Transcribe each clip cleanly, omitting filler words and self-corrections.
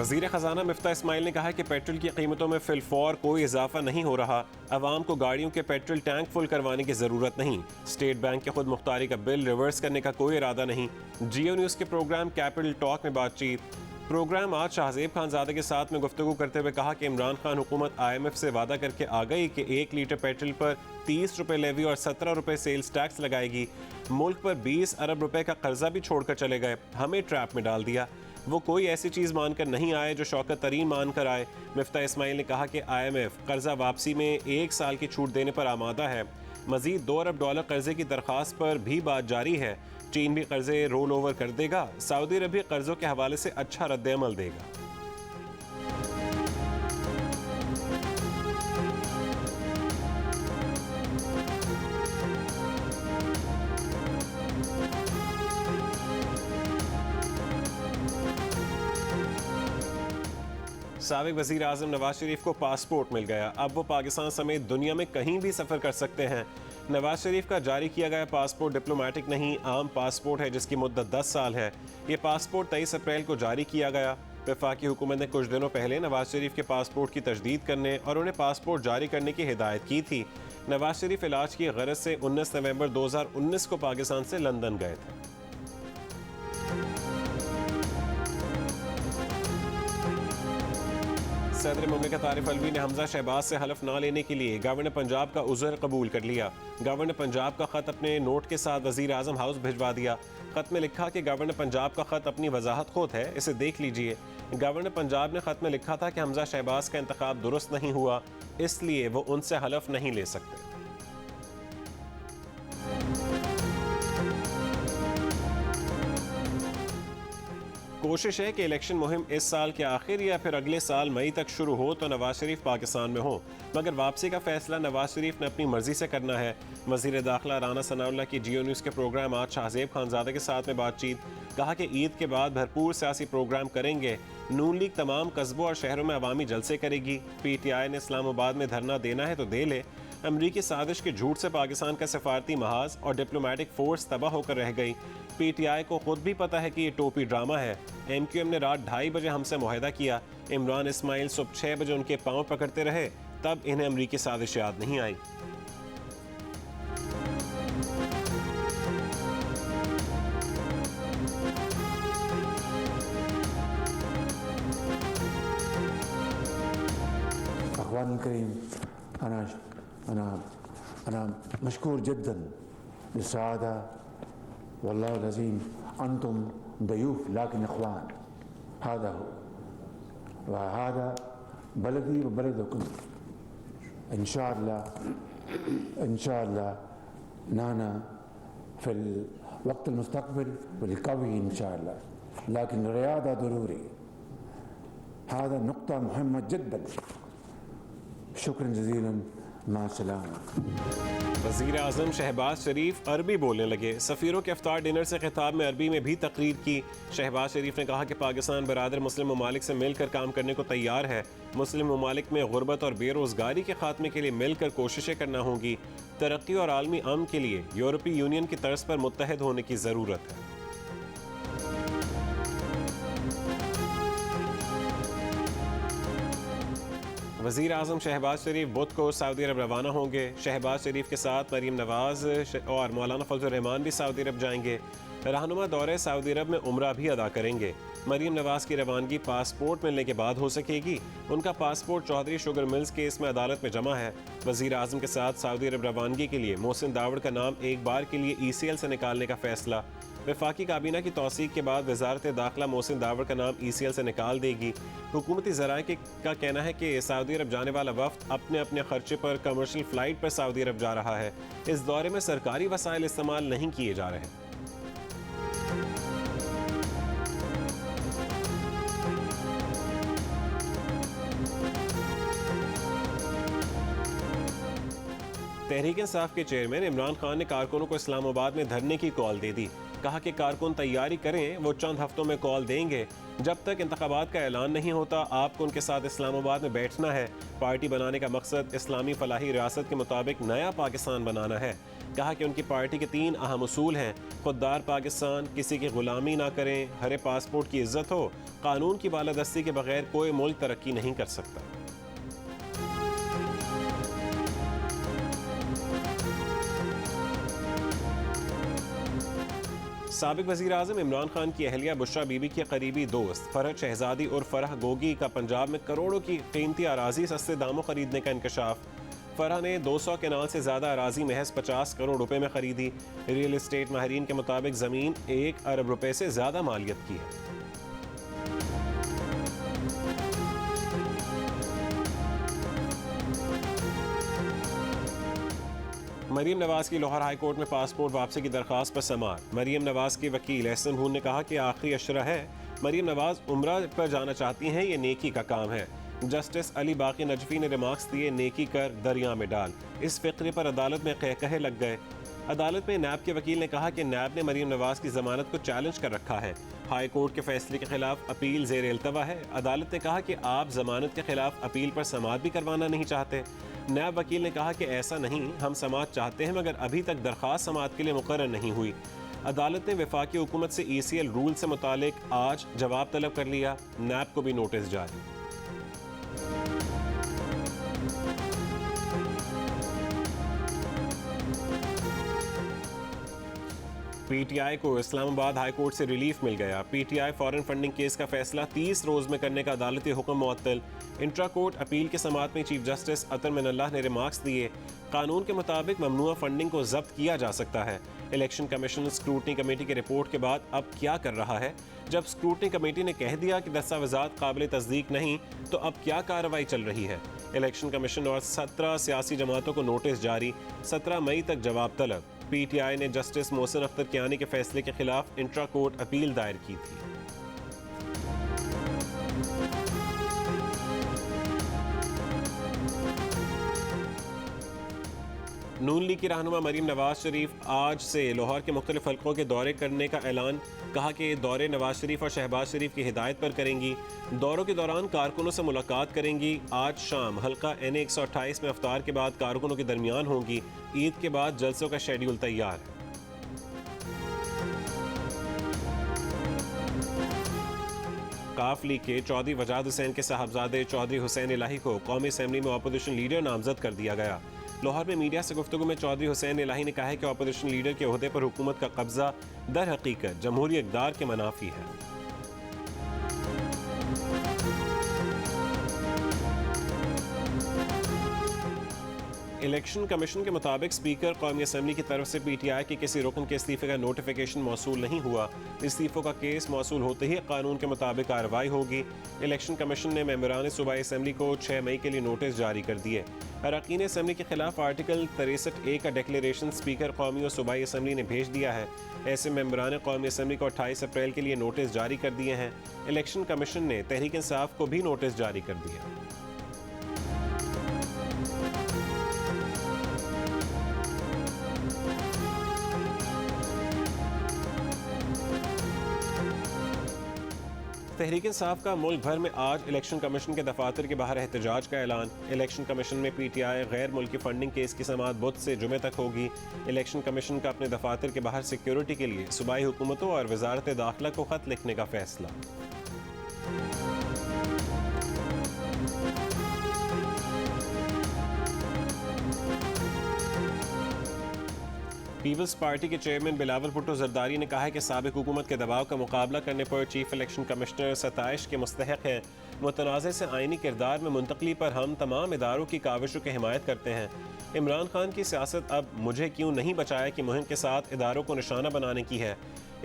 वज़ीर ख़जाना मिफ्ता इस्माइल ने कहा है कि पेट्रोल की कीमतों में फिलफौर कोई इजाफा नहीं हो रहा। अवाम को गाड़ियों के पेट्रोल टैंक फुल करवाने की ज़रूरत नहीं। स्टेट बैंक के खुद मुख्तारी का बिल रिवर्स करने का कोई इरादा नहीं। जियो न्यूज़ के प्रोग्राम कैपिटल टॉक में बातचीत। प्रोग्राम आज शाहजेब खानजादे के साथ में गुफ्तगू करते हुए कहा कि इमरान खान हुकूमत IMF से वादा करके आ गई कि 1 लीटर पेट्रोल पर 30 रुपये लेवी और 17 रुपये सेल्स टैक्स लगाएगी। मुल्क पर 20 अरब रुपए का कर्जा भी छोड़कर चले गए, हमें ट्रैप में डाल दिया। वो कोई ऐसी चीज़ मानकर नहीं आए जो शौकत तरीन मानकर आए। मिफ्ता इस्माइल ने कहा कि IMF कर्जा वापसी में 1 साल की छूट देने पर आमादा है। मजीद $2 अरब कर्जे की दरख्वास्त पर भी बात जारी है। चीन भी कर्जे रोल ओवर कर देगा। सऊदी अरब भी कर्जों के हवाले से अच्छा रद्द-ए-अमल देगा। साबिक वज़ीर आज़म नवाज शरीफ को पासपोर्ट मिल गया। अब वो पाकिस्तान समेत दुनिया में कहीं भी सफ़र कर सकते हैं। नवाज शरीफ का जारी किया गया पासपोर्ट डिप्लोमेटिक नहीं, आम पासपोर्ट है जिसकी मुद्दत 10 साल है। ये पासपोर्ट 23 अप्रैल को जारी किया गया। वफाकी हुकूमत ने कुछ दिनों पहले नवाज शरीफ के पासपोर्ट की तजदीद करने और उन्हें पासपोर्ट जारी करने की हिदायत की थी। नवाज शरीफ इलाज की गरज से 19 नवंबर 2019 को पाकिस्तान से लंदन गए थे। सदर मुमलिकत आरिफ अलवी ने हमजा शहबाज से हलफ ना लेने के लिए गवर्नर पंजाब का उज़र कबूल कर लिया। गवर्नर पंजाब का खत अपने नोट के साथ वज़ीर आज़म हाउस भिजवा दिया। खत में लिखा कि गवर्नर पंजाब का खत अपनी वजाहत खुद है, इसे देख लीजिए। गवर्नर पंजाब ने खत में लिखा था कि हमजा शहबाज का इंतखाब दुरुस्त नहीं हुआ, इसलिए वो उनसे हलफ नहीं ले सकते। कोशिश है कि इलेक्शन मुहिम इस साल के आखिर या फिर अगले साल मई तक शुरू हो तो नवाज शरीफ पाकिस्तान में हो, मगर वापसी का फैसला नवाज शरीफ ने अपनी मर्जी से करना है। वज़ीर दाखिला राना सनाउल्लाह की जियो न्यूज़ के प्रोग्राम आज शाहजेब खानजादे के साथ में बातचीत। कहा कि ईद के बाद भरपूर सियासी प्रोग्राम करेंगे। नून लीग तमाम कस्बों और शहरों में अवामी जलसे करेगी। PTI ने इस्लामाबाद में धरना देना है तो दे ले। अमरीकी साजिश के झूठ से पाकिस्तान का सफारती महाज और डिप्लोमेटिक फोर्स तबाह होकर रह गई। PTI को खुद भी पता है कि ये टोपी ड्रामा है। MQM ने रात 2:30 बजे हमसे मुआहदा किया। इमरान इस्माइल सुबह 6 बजे उनके पांव पकड़ते रहे, तब इन्हें अमरीकी साजिश याद नहीं आई। अख़वान करीम, अना मशकूर जद्दन बिस्सादा वल्लाह अज़ीम अंतुम दयूफ लाकिन अख़वान हादा हो व हादा बलदी व बलदकुम इंशाअल्लाह नाना फिल वक्त मुस्तक़बिल बिल क़वी इंशाअल्लाह लाकिन रियादा ज़रूरी हादा नुक्ता मुहम्मद जद्दन शुक्रन जज़ीलन मासलाम। वज़ीर आज़म शहबाज शरीफ अरबी बोलने लगे। सफ़ीरों के इफ्तार डिनर से खिताब में अरबी में भी तकरीर की। शहबाज शरीफ ने कहा कि पाकिस्तान बरादर मुस्लिम ममालिक से मिलकर काम करने को तैयार है। मुस्लिम ममालिक में गुर्बत और बेरोज़गारी के खात्मे के लिए मिलकर कोशिशें करना होंगी। तरक्की और आलमी अमन के लिए यूरोपीय यूनियन की तर्ज पर मुत्तहद होने की ज़रूरत है। वज़ीर आज़म शहबाज शरीफ बुध को सऊदी अरब रवाना होंगे। शहबाज शरीफ के साथ मरीम नवाज और मौलाना फजल रहमान भी सऊदी अरब जाएंगे। रहनुमा दौरे सऊदी अरब में उम्रा भी अदा करेंगे। मरीम नवाज की रवानगी पासपोर्ट मिलने के बाद हो सकेगी। उनका passport Chaudhary sugar mills case में अदालत में जमा है। वज़ीर आज़म के साथ सऊदी अरब रवानगी के लिए मोहसिन दावड़ का नाम एक बार के लिए ECL से निकालने का फैसला। वफाकी काबीना की तौसीक के बाद वजारत दाखिला मोहसिन दावड़ का नाम ECL से निकाल देगी। हुकूमती ज़राए का कहना है कि सऊदी अरब जाने वाला वफ्द अपने अपने खर्चे पर कमर्शियल फ़्लाइट पर सऊदी अरब जा रहा है। इस दौरे में सरकारी वसाइल इस्तेमाल नहीं किए जा रहे। तहरीक इंसाफ के चेयरमैन इमरान खान ने कारकुनों को इस्लामाबाद में धरने की कॉल दे दी। कहा कि कारकुन तैयारी करें, वो चंद हफ्तों में कॉल देंगे। जब तक इंतखाबात का ऐलान नहीं होता आपको उनके साथ इस्लामाबाद में बैठना है। पार्टी बनाने का मकसद इस्लामी फलाही रियासत के मुताबिक नया पाकिस्तान बनाना है। कहा कि उनकी पार्टी के 3 अहम उसूल हैं: खुददार पाकिस्तान, किसी की गुलामी ना करें, हरे पासपोर्ट की इज्जत हो, कानून की बालादस्ती के बगैर कोई मुल्क तरक्की नहीं कर सकता। साबिक वज़ीर आज़म इमरान खान की अहलिया बुशरा बीबी के करीबी दोस्त फरहत शहजादी और फरह गोगी का पंजाब में करोड़ों की कीमती अराजी सस्ते दामों खरीदने का इंकशाफ। फरह ने 200 केनाल से ज़्यादा अराजी महज 50 करोड़ रुपए में खरीदी। रियल एस्टेट माहिरीन के मुताबिक ज़मीन 1 अरब रुपए से ज़्यादा मालियत की है। मरीम नवाज की लाहौर हाई कोर्ट में पासपोर्ट वापसी की दरख्वास्त पर समाअत। मरीम नवाज के वकील एहसन हुन ने कहा कि आखिरी अशरा है, मरीम नवाज उम्रा पर जाना चाहती हैं, ये नेकी का काम है। जस्टिस अली बाकी नजफी ने रिमार्क्स दिए, नेकी कर दरिया में डाल। इस फिक्रे पर अदालत में कहे लग गए। अदालत में नैब के वकील ने कहा कि नैब ने मरीम नवाज की जमानत को चैलेंज कर रखा है। हाई कोर्ट के फैसले के खिलाफ अपील ज़ेर इल्तवा है। अदालत ने कहा कि आप जमानत के खिलाफ अपील पर समाअत भी करवाना नहीं चाहते। नैब वकील ने कहा कि ऐसा नहीं, हम समाअत चाहते हैं मगर अभी तक दरख्वास्त समाअत के लिए मुकर्रर नहीं हुई। अदालत ने वफाकी हुकूमत से ECL रूल से मुतालिक आज जवाब तलब कर लिया। नैब को भी नोटिस जारी। PTI को इस्लामाबाद हाई कोर्ट से रिलीफ मिल गया। PTI फॉरेन फंडिंग केस का फैसला 30 रोज में करने का अदालती हुक्म मुअत्तल। इंट्रा कोर्ट अपील के समाअत में चीफ जस्टिस अतर मिनल्लाह ने रिमार्क्स दिए, कानून के मुताबिक ममनुआ फंडिंग को जब्त किया जा सकता है। इलेक्शन कमीशन स्क्रूटनी कमेटी की रिपोर्ट के बाद अब क्या कर रहा है? जब स्क्रूटनी कमेटी ने कह दिया कि दस्तावेजात काबिल तस्दीक नहीं, तो अब क्या कार्रवाई चल रही है? इलेक्शन कमीशन और 17 सियासी जमातों को नोटिस जारी, 17 मई तक जवाब तलब। PTI ने जस्टिस मोहसिन अख्तर कियानी के फैसले के खिलाफ इंट्रा कोर्ट अपील दायर की थी। नून लीग की रहनुमा मरीम नवाज शरीफ आज से लाहौर के मुख्तलिफ हल्कों के दौरे करने का ऐलान। कहा कि दौरे नवाज शरीफ और शहबाज शरीफ की हिदायत पर करेंगी। दौरों के दौरान कारकुनों से मुलाकात करेंगी। आज शाम हल्का NA 128 में अफ्तार के बाद कारकुनों के दरमियान होंगी। ईद के बाद जलसों का शेड्यूल तैयार है। काफ लीग के चौधरी वजाद हुसैन के साहबजादे चौधरी हुसैन इलाही को कौमी असेंबली में अपोजिशन लीडर नामजद कर दिया गया। लाहौर में मीडिया से गुफ्तगू में चौधरी हुसैन इलाही ने कहा है कि अपोजिशन लीडर के ओहदे पर हुकूमत का कब्जा दर हकीकत जमहूरी इक़्तिदार के मनाफी है। इलेक्शन कमीशन के मुताबिक स्पीकर कौमी असेंबली की तरफ से PTI के किसी रुकन के इस्तीफे का नोटिफिकेशन मौसूल नहीं हुआ। इस्तीफों का केस मौसूल होते ही कानून के मुताबिक कार्रवाई होगी। इलेक्शन कमीशन ने मेंबरान सूबाई असेंबली को 6 मई के लिए नोटिस जारी कर दिए। अरकान असेंबली के खिलाफ आर्टिकल 63A का डिक्लेरेशन स्पीकर कौमी और सूबाई असेंबली ने भेज दिया है। ऐसे मेंबरान कौमी असेंबली को 28 अप्रैल के लिए नोटिस जारी कर दिए हैं। इलेक्शन कमीशन ने तहरीक इंसाफ को भी नोटिस जारी कर दिया। तहरीक इंसाफ का मुल्क भर में आज इलेक्शन कमीशन के दफातर के बाहर एहतजाज का ऐलान। इलेक्शन कमीशन में PTI गैर मुल्की फंडिंग केस की समाअत बुध से जुमे तक होगी। इलेक्शन कमीशन का अपने दफातर के बाहर सिक्योरिटी के लिए सूबाई हुकूमतों और वजारत दाखिला को खत लिखने का फैसला। पीपल्स पार्टी के चेयरमैन बिलावल भुट्टो जरदारी ने कहा है कि साबिक हुकूमत के दबाव का मुकाबला करने पर चीफ इलेक्शन कमिश्नर सताइश के मुस्तहक हैं। मुतनाज़ से आइनी किरदार में मुंतकली पर हम तमाम इदारों की काविशों की हिमायत करते हैं। इमरान खान की सियासत अब मुझे क्यों नहीं बचाया कि मुहिम के साथ इदारों को निशाना बनाने की है।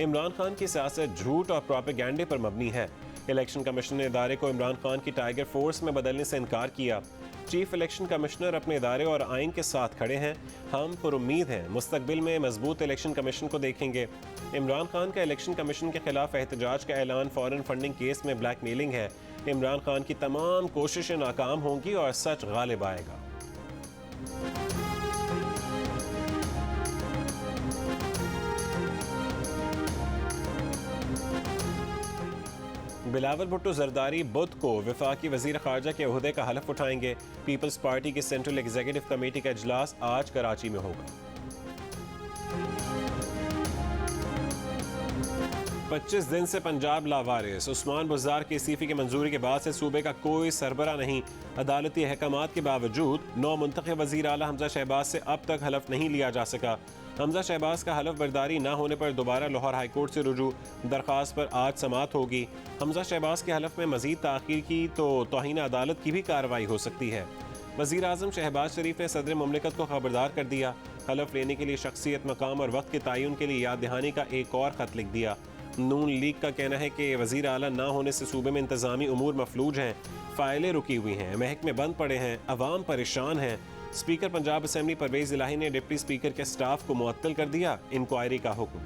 इमरान खान की सियासत झूठ और प्रोपेगेंडे पर मबनी है। इलेक्शन कमीशन ने इदारे को इमरान खान की टाइगर फोर्स में बदलने से इनकार किया। चीफ इलेक्शन कमिश्नर अपने इदारे और आइन के साथ खड़े हैं। हम पुरुम्मीद हैं मुस्तकबिल में मजबूत इलेक्शन कमीशन को देखेंगे। इमरान खान का इलेक्शन कमीशन के खिलाफ एहतजाज का ऐलान फॉरेन फंडिंग केस में ब्लैकमेलिंग है। इमरान खान की तमाम कोशिशें नाकाम होंगी और सच गालिब आएगा। बिलावल भुट्टो जरदारी बुध को वफाकी वजीर खारजा के ओहदे का हलफ उठाएंगे। पीपल्स पार्टी की सेंट्रल एग्जीक्यूटिव कमेटी का इजलास आज कराची में होगा। 25 दिन से पंजाब लावारिस। उस्मान बुज़दार के इस्तीफे की मंजूरी के बाद से सूबे का कोई सरबरा नहीं। अदालती अहकामात के बावजूद नौ मुंतखब वज़ीर आला हमजा शहबाज से अब तक हलफ नहीं लिया जा सका। हमजा शहबाज का हलफ बर्दारी न होने पर दोबारा लाहौर हाईकोर्ट से रुजू। दरख्वास्त पर आज समाअत होगी। हमजा शहबाज के हलफ में मजीद ताख़ीर की तो तौहीन अदालत की भी कार्रवाई हो सकती है। वज़ीर आज़म शहबाज शरीफ ने सदर मुमलिकत को खबरदार कर दिया। हलफ लेने के लिए शख्सियत, मकाम और वक्त के तयन के लिए याद दहानी का एक और ख़त लिख दिया। नून लीग का कहना है कि वज़ीर आला ना होने से सूबे में इंतज़ामी उमूर मफलूज हैं, फ़ाइलें रुकी हुई हैं, महकमे बंद पड़े हैं, अवाम परेशान हैं। स्पीकर पंजाब असम्बली परवेज़ इलाही ने डिप्टी स्पीकर के स्टाफ को मुअत्तल कर दिया। इंक्वायरी का हुक्म।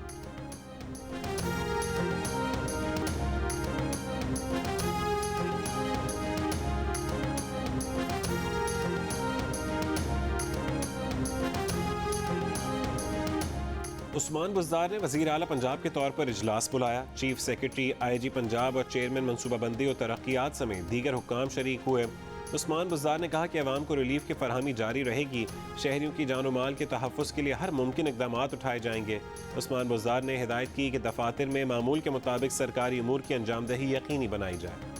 उस्मान बुज़दार ने वज़ीर आला पंजाब के तौर पर इजलास बुलाया। चीफ सेक्रेटरी, IG पंजाब और चेयरमैन मनसूबाबंदी और तरक्यात समेत दीगर हुक्काम शरीक हुए। उस्मान बुज़दार ने कहा कि अवाम को रिलीफ की फरहमी जारी रहेगी। शहरियों की जान माल के तहफ़्फ़ुज़ के लिए हर मुमकिन इक़दाम उठाए जाएंगे। उस्मान बुज़दार ने हिदायत की कि दफातर में मामूल के मुताबिक सरकारी उमूर की अंजामदही यकीनी बनाई जाए।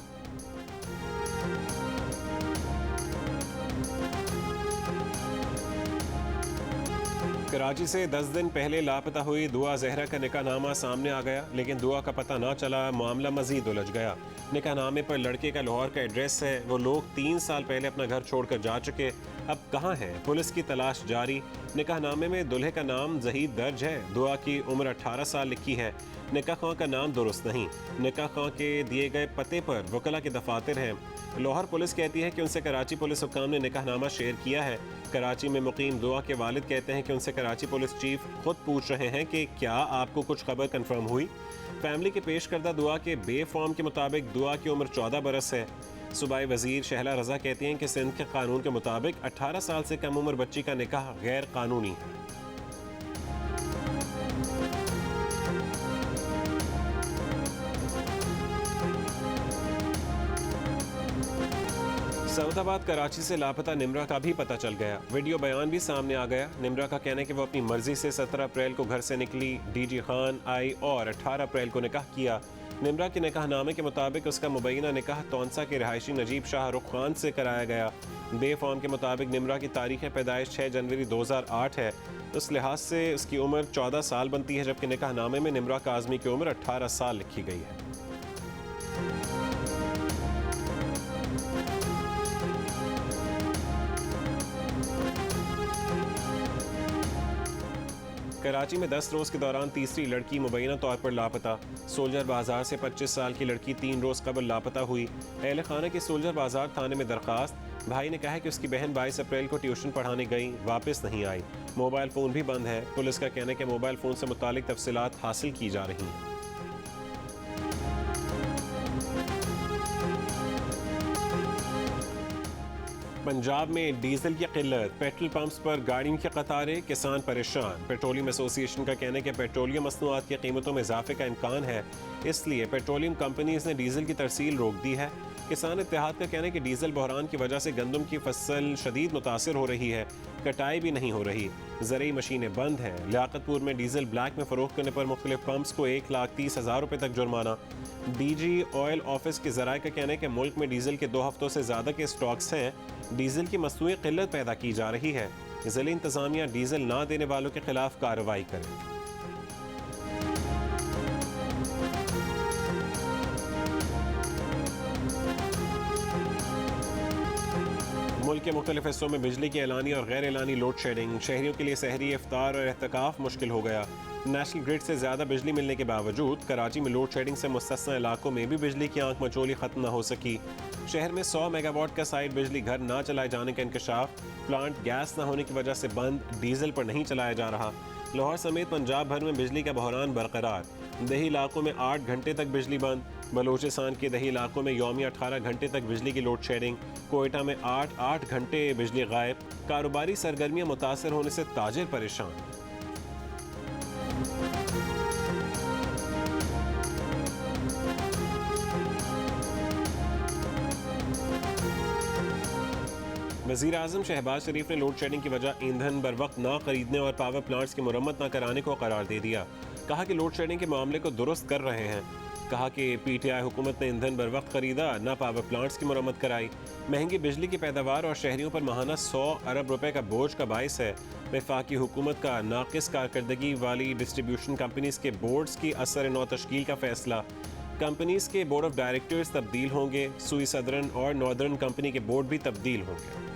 कराची से 10 दिन पहले लापता हुई दुआ जहरा का निकाहनामा सामने आ गया, लेकिन दुआ का पता ना चला। मामला मजीद उलझ गया। निकाहनामे पर लड़के का लाहौर का एड्रेस है। वो लोग 3 साल पहले अपना घर छोड़कर जा चुके, अब कहाँ हैं? पुलिस की तलाश जारी। निकाहनामे में दुल्हे का नाम जहीद दर्ज है। दुआ की उम्र 18 साल लिखी है। निकाह खां का नाम दुरुस्त नहीं। निकाह खां के दिए गए पते पर वकला के दफातर हैं। लाहौर पुलिस कहती है कि उनसे कराची पुलिस हुक्काम ने निकाहनामा शेयर किया है। कराची में मुकीम दुआ के वालिद कहते हैं कि उनसे कराची पुलिस चीफ खुद पूछ रहे हैं कि क्या आपको कुछ खबर कंफर्म हुई। फैमिली के पेश करदा दुआ के बे फॉर्म के मुताबिक दुआ की उम्र 14 बरस है। सूबाई वजीर शहला रजा कहती हैं कि सिंध के कानून के मुताबिक 18 साल से कम उम्र बच्ची का निकाह गैर कानूनी है। सऊदाबाद कराची से लापता निमरा का भी पता चल गया। वीडियो बयान भी सामने आ गया। निमरा का कहना है कि वो अपनी मर्जी से 17 अप्रैल को घर से निकली। DG खान आई और 18 अप्रैल को निकाह किया। निमरा के निकाहनामे के मुताबिक उसका मुबैना निकाह तौंसा के रहायशी नजीब शाह रुख खान से कराया गया। बे फॉर्म के मुताबिक निमरा की तारीख पैदाइश 6 जनवरी 2008 है। उस लिहाज से उसकी उम्र 14 साल बनती है, जबकि निकाहनामे में निमरा काज़मी की उम्र 18 साल लिखी गई है। कराची में 10 रोज़ के दौरान तीसरी लड़की मुबैना तौर पर लापता। सोल्जर बाजार से 25 साल की लड़की 3 रोज़ कबल लापता हुई। अहल खाना की सोल्जर बाजार थाने में दरखास्त। भाई ने कहा है कि उसकी बहन 22 अप्रैल को ट्यूशन पढ़ाने गई, वापस नहीं आई। मोबाइल फ़ोन भी बंद है। पुलिस का कहना है कि मोबाइल फ़ोन से मुतालिक तफसीलात हासिल की जा रही हैं। पंजाब में डीजल की किल्लत, पेट्रोल पंप्स पर गाड़ियों की कतारें, किसान परेशान। पेट्रोलियम एसोसिएशन का कहना है कि पेट्रोलियम मसनूआत की कीमतों में इजाफे का इम्कान है, इसलिए पेट्रोलियम कंपनीज ने डीजल की तरसील रोक दी है। किसान इत्तेहाद का कहना है कि डीजल बहरान की वजह से गंदम की फसल शदीद मुतासर हो रही है, कटाई भी नहीं हो रही, ज़रूरी मशीनें बंद हैं। लियाकतपुर में डीजल ब्लैक में फ़रोख्त करने पर मुख्तलिफ पंप्स को 1,30,000 रुपये तक जुर्माना। DG ऑयल ऑफिस के ज़राए का कहना है कि मुल्क में डीजल के 2 हफ्तों से ज़्यादा के स्टॉक्स हैं। डीजल की मसनूई किल्लत पैदा की जा रही है। ज़िला इंतज़ामिया डीजल ना देने वालों के खिलाफ कार्रवाई करे। मुल्क के मुख्तलिफ हिस्सों में बिजली की एलानी और गैर एलानी लोड शेडिंग। शहरियों के लिए सहरी, इफ्तार और एहतिकाफ मुश्किल हो गया। नेशनल ग्रिड से ज़्यादा बिजली मिलने के बावजूद कराची में लोड शेडिंग से मुस्तस्ना इलाकों में भी बिजली की आंख मचोली ख़त्म न हो सकी। शहर में 100 मेगावाट का साइड बिजली घर ना चलाए जाने का इंकशाफ। प्लांट गैस न होने की वजह से बंद, डीजल पर नहीं चलाया जा रहा। लाहौर समेत पंजाब भर में बिजली का बहरान बरकरार। दही इलाकों में 8 घंटे तक बिजली बंद। बलोचिस्तान के दही इलाकों में यौमी 18 घंटे तक बिजली की लोड शेडिंग। कोयटा में 8 घंटे बिजली गायब। कारोबारी सरगर्मियां मुतासर होने से ताजिर परेशान। वज़ीर आज़म शहबाज शरीफ ने लोड शेडिंग की वजह ईंधन बर वक्त ना खरीदने और पावर प्लांट्स की मुरम्मत न कराने को करार दे दिया। कहा कि लोड शेडिंग के मामले को दुरुस्त कर रहे हैं। कहा कि पीटीआई हुकूमत ने ईंधन बर वक्त खरीदा, न पावर प्लांट्स की मरम्मत कराई। महंगी बिजली की पैदावार और शहरियों पर माहाना 100 अरब रुपए का बोझ का बाइस है। वफाकी हुकूमत का नाकिस कारकर्दगी वाली डिस्ट्रीब्यूशन कंपनीज के बोर्ड्स की असर नौ तश्कील का फैसला। कंपनीज के बोर्ड ऑफ डायरेक्टर्स तब्दील होंगे। सुई सदर्न और नॉर्दर्न कंपनी के बोर्ड भी तब्दील होंगे।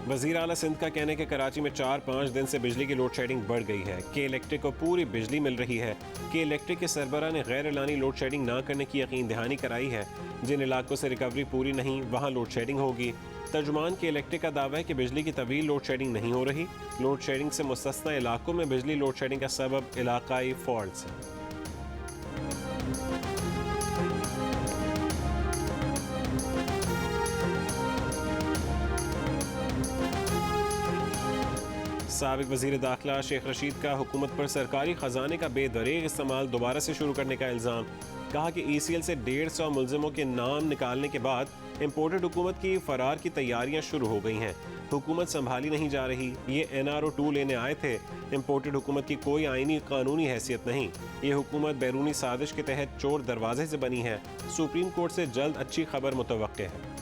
वज़ीर आला सिंध का कहना है कि कराची में 4-5 दिन से बिजली की लोड शेडिंग बढ़ गई है। के इलेक्ट्रिक को पूरी बिजली मिल रही है। के इलेक्ट्रिक के सरबराह ने गैर एलानी लोड शेडिंग ना करने की यकीन दहानी कराई है। जिन इलाकों से रिकवरी पूरी नहीं वहाँ लोड शेडिंग होगी। तर्जुमान के इलेक्ट्रिक का दावा है कि बिजली की तवील लोड शेडिंग नहीं हो रही। लोड शेडिंग से मुस्तस्ना इलाकों में बिजली लोड शेडिंग का सबब इलाकाई फॉल्ट्स है। साबिक वज़ीर दाखिला शेख रशीद का हुकूमत पर सरकारी ख़जाने का बेदरेग इस्तेमाल दोबारा से शुरू करने का इल्ज़ाम। कहा कि ECL से 150 मुलजिमों के नाम निकालने के बाद इम्पोर्टेड हुकूमत की फ़रार की तैयारियां शुरू हो गई हैं। हुकूमत संभाली नहीं जा रही। ये NRO 2 लेने आए थे। इम्पोर्टेड हुकूमत की कोई आइनी कानूनी हैसियत नहीं। ये हुकूमत बैरूनी साजिश के तहत चोर दरवाजे से बनी है। सुप्रीम कोर्ट से जल्द अच्छी खबर मुतवक्के है।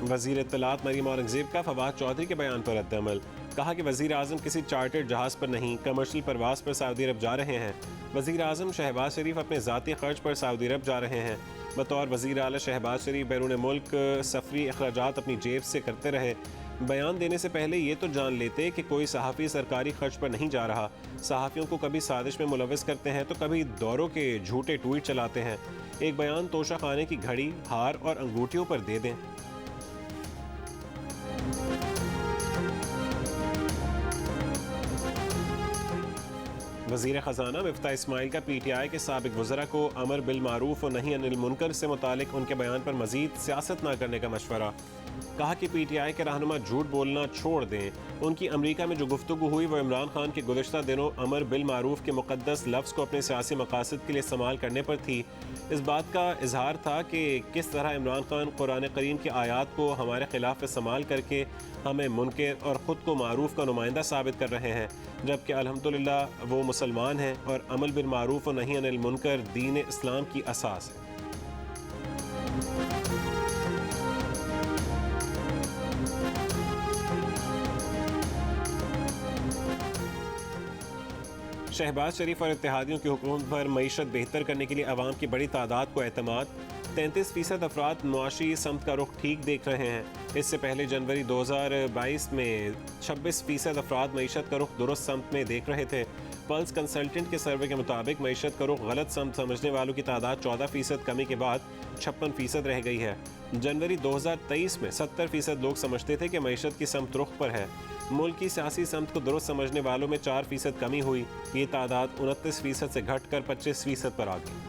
वज़ीर इत्तलात मरीम औरंगज़ेब का फवाद चौधरी के बयान पर रद्द-ए-अमल। कहा कि वज़ीर आज़म किसी चार्टर्ड जहाज़ पर नहीं, कमर्शियल परवाज़ पर सऊदी अरब जा रहे हैं। वज़ीर आज़म शहबाज शरीफ अपने ज़ाती खर्च पर सऊदी अरब जा रहे हैं। बतौर वज़ीर आला शहबाज शरीफ बैरून मुल्क सफरी अखराजात अपनी जेब से करते रहे। बयान देने से पहले ये तो जान लेते कि कोई सहाफ़ी सरकारी खर्च पर नहीं जा रहा। सहाफ़ियों को कभी साजिश में मुलविस करते हैं तो कभी दौरों के झूठे ट्वीट चलाते हैं। एक बयान तोशा खाने की घड़ी, हार और अंगूठियों पर दे दें। वज़ीर ख़जाना मिफ्ता इस्माइल का PTI के साबिक वज़रा को अमर बिल मारूफ और नहीं अनिल मुनकर से मुतालिक उनके बयान पर मज़ीद सियासत न करने का मशवरा। कहा कि PTI के रहनुमा झूठ बोलना छोड़ दें। उनकी अमरीका में जो गुफ्तगू हुई वो इमरान खान के गुज़श्ता दिनों अमर बिल मारूफ के मुक़द्दस लफ्ज़ को अपने सियासी मकासद के लिए इस्तेमाल करने पर थी। इस बात का इजहार था कि किस तरह इमरान खान कुरान करीम की आयात को हमारे खिलाफ इस्तेमाल करके हमें मुनकर और ख़ुद को मारूफ का नुमाइंदा साबित कर रहे हैं, जबकि अल्हम्दुलिल्लाह वो मुसलमान हैं और अमल बिल मारूफ और नहीं अनिल मुनकर दीन इस्लाम की असास है। शहबाज शरीफ और इत्तेहादियों की हुकूमत पर मईशत बेहतर करने के लिए अवाम की बड़ी तादाद को एतमाद। 33% अफराद मुआशी समत का रुख ठीक देख रहे हैं। इससे पहले जनवरी 2022 में 26% अफराद मईशत का रुख दुरुस्त समत में देख रहे थे। पल्स कंसल्टेंट के सर्वे के मुताबिक मईशत का रुख गलत समत समझने वालों की तादाद 14% कमी के बाद 56% रह गई है। जनवरी 2023 में 70% लोग समझते थे कि मईशत की समत रुख पर है। मुल्क की सियासी समत को दुरुस्त समझने वालों में 4% कमी हुई। ये तादाद 29% से घटकर 25% पर आ गई।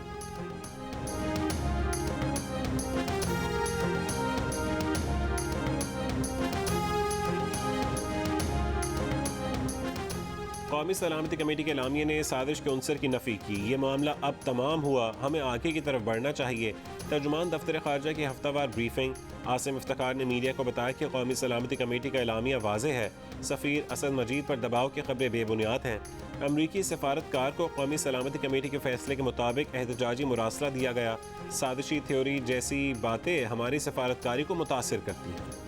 कौमी सलामती कमेटी के एलामिया ने साजिश के उनसर की नफ़ी की। ये मामला अब तमाम हुआ, हमें आगे की तरफ बढ़ना चाहिए। तर्जुमान दफ्तर ख़ारजा की हफ्तावार ब्रीफिंग। आसिम इफ्तिखार ने मीडिया को बताया कि कौमी सलामती कमेटी का एलामिया वाज़े है। सफ़ीर असद मजीद पर दबाव की खबरें बेबुनियाद हैं। अमरीकी सफारतकार को कौमी सलामती कमेटी के फैसले के मुताबिक एहतजाजी मुरासला दिया गया। साजिशी थ्योरी जैसी बातें हमारी सफारतकारी को मुतासिर करती हैं।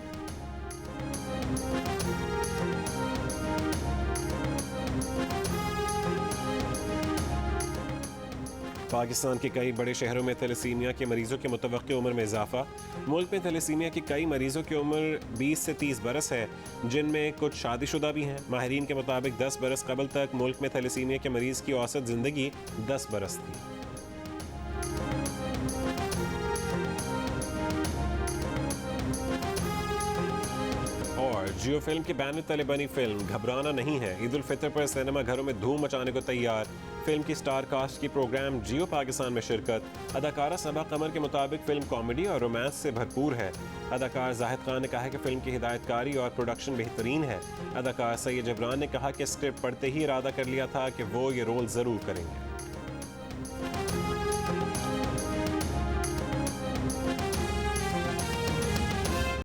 पाकिस्तान के कई बड़े शहरों में थैलेसीमिया के मरीजों की मुतवक्की उम्र में इजाफा। मुल्क में थैलेसीमिया की कई मरीजों की उम्र 20 से 30 बरस है, जिनमें कुछ शादीशुदा भी हैं। माहिरीन के मुताबिक 10 बरस कबल तक मुल्क में थैलेसीमिया के मरीज की औसत ज़िंदगी 10 बरस थी। और जियो फिल्म के बैनर तले बनी फिल्म घबराना नहीं है ईद उल फितर पर सिनेमा घरों में धूम मचाने को तैयार। फिल्म की स्टार कास्ट की प्रोग्राम जियो पाकिस्तान में शिरकत। अदाकारा सबा कमर के मुताबिक फिल्म कॉमेडी और रोमांस से भरपूर है। अदाकार जाहिद खान ने कहा है कि फिल्म की हिदायतकारी और प्रोडक्शन बेहतरीन है। अदाकार सैयद जबरान ने कहा कि स्क्रिप्ट पढ़ते ही इरादा कर लिया था कि वो ये रोल ज़रूर करेंगे।